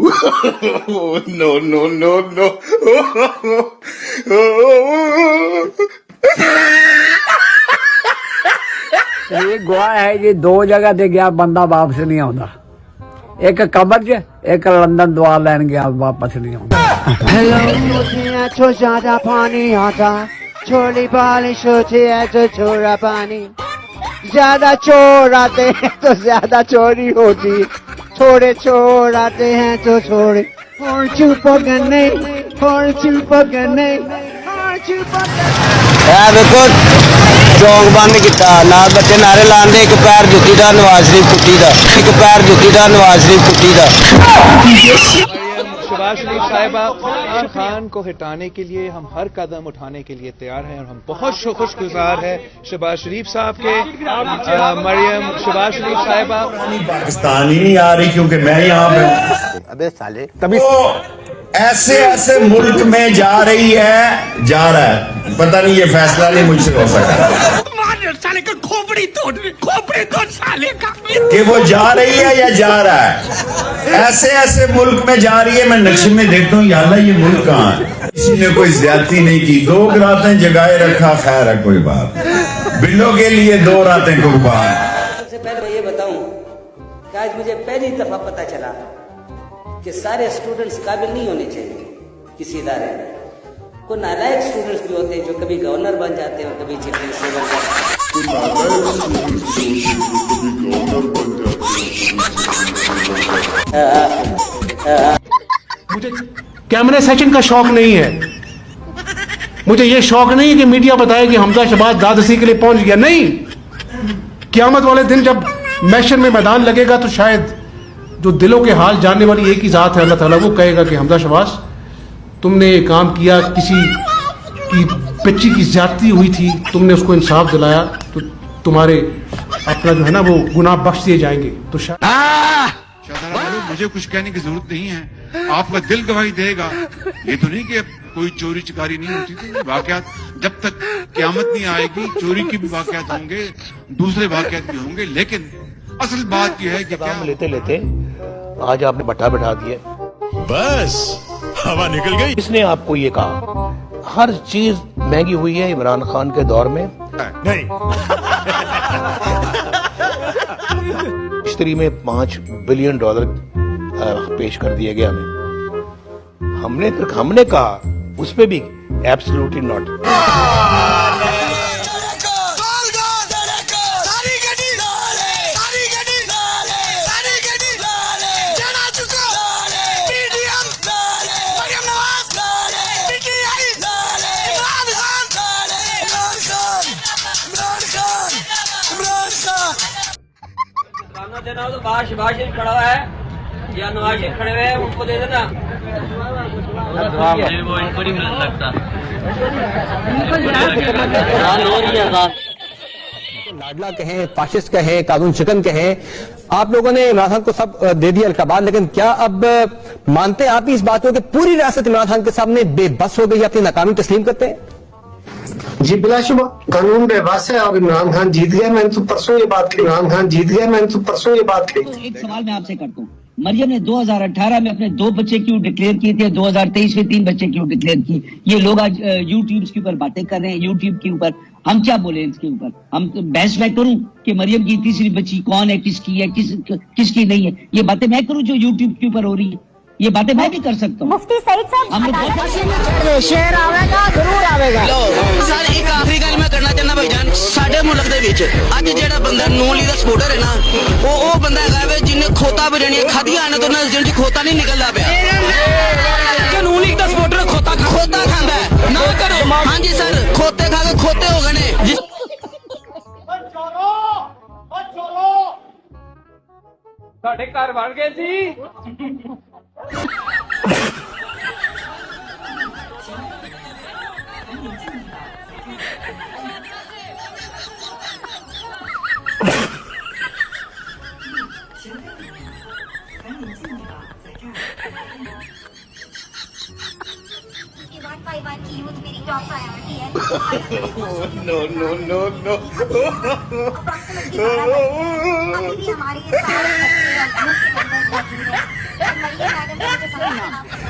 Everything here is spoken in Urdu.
No, no, no, no. یہ گواہ ہے جی دو جگہ تے گیا بندہ واپس نہیں آتا ایک قبر چ ایک لندن دعا لین گیا واپس نہیں آتا تو زیادہ پانی آتا چھوڑی بارش ہوتی ہے تو چھوڑا پانی زیادہ چور آتے ہیں تو زیادہ چوری ہوتی تھوڑے چور آتے ہیں تو تھوڑے اور چپ کرنے اور چپ کرنے اور چپ دیکھو چونک بند کیتا نال بچے نعرے لاندے ایک پیر جُتی دا نواز شریف کٹی دا ایک پیر جُتی دا نواز شریف کٹی دا شہباز شریف صاحبہ عمران خان کو ہٹانے کے لیے ہم ہر قدم اٹھانے کے لیے تیار ہیں اور ہم بہت خوش گزار ہیں شہباز شریف صاحب کے مریم شہباز شریف صاحبہ پاکستانی نہیں آ رہی کیونکہ میں یہاں پہ ابے سالے ایسے ایسے ملک میں جا رہی ہے جا رہا ہے پتہ نہیں یہ فیصلہ نہیں مجھ سے ہو سکتا کہ وہ جا رہی ہے یا جا رہا ہے ایسے ایسے ملک میں جا رہی ہے میں نقشے میں دیکھتا ہوں یا اللہ یہ ملک کہاں ہے کسی نے کوئی زیادتی نہیں کی 2 راتیں جگائے رکھا خیر ہے کوئی بات بلوں کے لیے 2 راتیں قربان سب سے پہلے میں یہ بتاؤں کہ آج مجھے پہلی دفعہ پتہ چلا کہ سارے اسٹوڈنٹس قابل نہیں ہونے چاہیے کسی ادارے میں کوئی نالائق اسٹوڈنٹس بھی ہوتے ہیں جو کبھی گورنر بن جاتے ہیں اور کبھی چیف منسٹر بن جاتے ہیں. مجھے کیمرے سیشن کا شوق نہیں ہے مجھے یہ شوق نہیں ہے کہ میڈیا بتائے کہ حمزہ شہباز دادسی کے لیے پہنچ گیا نہیں قیامت والے دن جب محشر میں میدان لگے گا تو شاید جو دلوں کے حال جاننے والی ایک ہی ذات ہے اللہ تعالیٰ وہ کہے گا کہ حمزہ شہباز تم نے یہ کام کیا کسی کی بچی کی زیادتی ہوئی تھی تم نے اس کو انصاف دلایا تو تمہارے اپنا جو ہے نا وہ گناہ بخش دیے جائیں گے تو مجھے کچھ کہنے کی ضرورت نہیں ہے آپ کا دل گواہی دے گا یہ تو نہیں کہ کوئی چوری چکاری نہیں ہوتی تھی واقعات جب تک قیامت نہیں آئے گی چوری کے بھی واقعات ہوں گے دوسرے واقعات بھی ہوں گے لیکن اصل بات یہ ہے کہ لیتے لیتے آج آپ نے بٹھا بٹھا دیا بس ہوا نکل گئی کس نے آپ کو یہ کہا ہر چیز مہنگی ہوئی ہے عمران خان کے دور میں نہیں مشتری میں $5 بلین پیش کر دیا گیا ہمیں ہم نے کہا اس پہ بھی ایبسلوٹلی ناٹ دینا ہو تو باہر شہباز شریف کھڑا ہوا ہے یا نواز شریف کھڑے ہوئے ہیں ان کو دے دینا وہ ان کو نہیں لگتا لاڈلا کہیں فاشسٹ کہیں قانون شکن کہیں آپ لوگوں نے عمران خان کو سب دے دیا القابات لیکن کیا اب مانتے آپ ہی اس بات کو کہ پوری ریاست عمران خان کے سامنے بے بس ہو گئی اپنی ناکامی تسلیم کرتے ہیں جی بلا شبہ قانون بے بس ہے اور عمران خان جیت گیا میں نے تو پرسوں یہ بات کہی عمران خان جیت گیا میں نے تو پرسوں یہ بات کہی ایک سوال میں آپ سے کرتا ہوں مریم نے 2018 میں اپنے 2 بچے کیوں ڈکلیئر کیے تھے 2023 میں 3 بچے کیوں ڈکلیئر کیے یہ لوگ آج یوٹیوب کے اوپر باتیں کر رہے ہیں یوٹیوب کے اوپر ہم کیا بولیں اس کے اوپر ہم بحث میں کروں کہ مریم کی تیسری بچی کون ہے کس کی ہے کس کی نہیں ہے یہ باتیں میں کروں جو یوٹیوب کے اوپر ہو رہی ہے یہ باتیں میں بھی کر سکتا ہوں مفتی سعید صاحب شیر آوے گا ضرور آوے گا سر ایک آخری گل میں کرنا چاہنا بھائی جان ساڈے ملک دے وچ اج جیڑا بندہ نون لیگ دا سپورٹر ہے نا او بندہ ہے جن نے کھوتا بریانی کھادیاں نے تو نہ جن کھوتا نہیں نکلدا پیا کہ نون لیگ دا سپورٹر کھوتا کھاندا ہے نہ کرو ہاں جی سر کھوتے کھا کے کھوتے ہو گئے نے ساڈے گھر بن گئے سی No, no, no, no. ہماری